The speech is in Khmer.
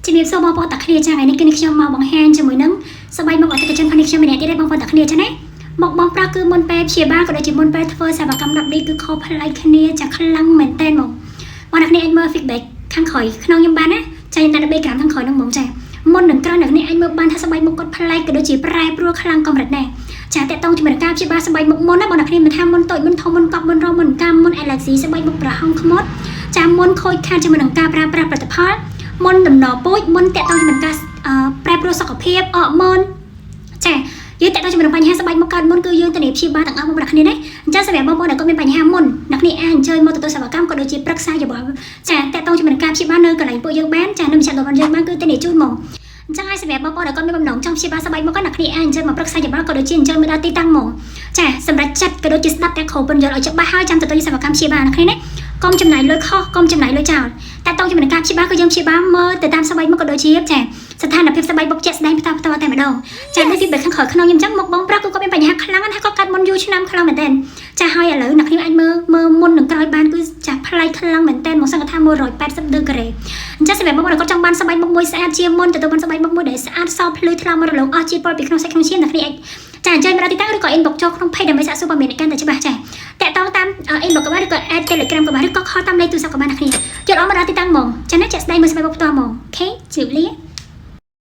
ជំរាបសួរបងប្អូនតាគ្នាចា៎ថ្ងៃនេះគឺខ្ញុំមកបង្ហាញជាមួយនឹងស្បែកមុខអតិថិជនផងនេះខ្ញុំម្នាក់ទៀតទេបងប្អូនតាគ្នាចា៎ណាមកបងប្រុសគឺមុនពេលព្យាបាលក៏ដូចជាមុនពេលធ្វើសេវាកម្ម10នេះគឺខុសប្លែកគ្នាចាខ្លាំងមែនតើមកបងតាគ្នាអាចមើល feedback ខាងក្រោយក្នុងខ្ញុំបានណាចាខ្ញុំដាក់ background ខាងក្រោយហ្នឹងហ្មងចាមុននឹងក្រោយអ្នកនេះអាចមើលបានថាស្បែកមុខគាត់ប្លែកក៏ដូចជាប្រែប្រួលខ្លាំងកម្រិតណាចាតើតោងជាមួយនឹងការព្យាបាលស្បែកមុខមុនណាបងតាគ្នាមិនថាមុនតូចមុនធំមុនកប់មុនរោមមុនកាមមុន allergy ស្បែកមុខប្រហោងខ្មុតចាមុនខូចខាតជាមួយនឹងការប្រើប្រាស់ផលិតផលមុនដំណពូជមុនតេតទៅជាមួយការប្រែប្រួលសុខភាពអរម៉ូនចាយើងតេតទៅជាមួយនឹងបញ្ហាស្បែកមុខកើតមុនគឺយើងទៅព្យាបាលទាំងអស់បងប្អូនគ្នាណាអញ្ចឹងសម្រាប់បងប្អូនដែលគាត់មានបញ្ហាមុនអ្នកនេះអាចអញ្ជើញមកទទួលសេវាកម្មក៏ដូចជាប្រឹក្សាយោបល់ចាតេតទៅជាមួយនឹងការព្យាបាលនៅកន្លែងពួកយើងបានចានៅមជ្ឈមណ្ឌលយើងបានគឺទៅជូនមកអញ្ចឹងហើយសម្រាប់បងប្អូនដែលគាត់មានបំណងចង់ព្យាបាលស្បែកមុខអ្នកគ្នាអាចអញ្ជើញមកប្រឹក្សាយោបល់ក៏ដូចជាអញ្ជើញមកដល់ទីតាំងមកចាសម្រាប់ចាត់ក៏ដូចជាស្ដាប់តែគ្រូពន្យល់ឲ្យច្បាស់ហើយចាំទទួលសេវាកម្មព្យាបាលអ្នកគ្នាណាកុំចំណាយលុយខុសកុំចំណាយលុយចោលតែតោងជាមួយនឹងការព្យាបាលគឺយើងព្យាបាលមើលទៅតាមស្បែកមុខក៏ដូចជាចាស្ថានភាពស្បែកមុខជាក់ស្ដែងផ្ទាល់តែម្ដងចាដូចពីខាងក្រោយក្នុងខ្ញុំអញ្ចឹងមុខបងប្រុសគឺគាត់មានបញ្ហាខ្លាំងណាស់គាត់កាត់មុនយូរឆ្នាំខ្លាំងមែនទែនចាហើយឥឡូវអ្នកខ្ញុំអាចមើលមុននឹងក្រោយបានគឺចាប្លែកខ្លាំងមែនទែនមកសង្កថា180ដឺក្រេអញ្ចឹងសម្រាប់បងប្អូនគាត់ចង់បានស្បែកមុខមួយស្អាតជាមុនទទួលបានស្បែកមុខមួយដែលស្អាតសភ្លឺថ្លាមករលោងអស់ជាតិពុលពីក្នុងសាច់ក្នុងឈាមអ្នកគ្នាចាអញ្ចឹងមកដល់ទីតាំងឬក៏ inbox ចូលក្នុង page ដើម្បីសាកសួរព័ត៌មានកាន់តែច្បាស់ចាតាក់ទងតាម inbox ក៏បានឬក៏ add Telegram ក៏បានឬក៏ call តាមលេខទូរស័ព្ទក៏បានអ្នកគ្នាចូលអមមកដល់ទីតាំងហ្មងចាណាចាក់ស្ដែងមើលស្បែកមុខផ្ទាល់ហ្មងអូខេជម្រាបលា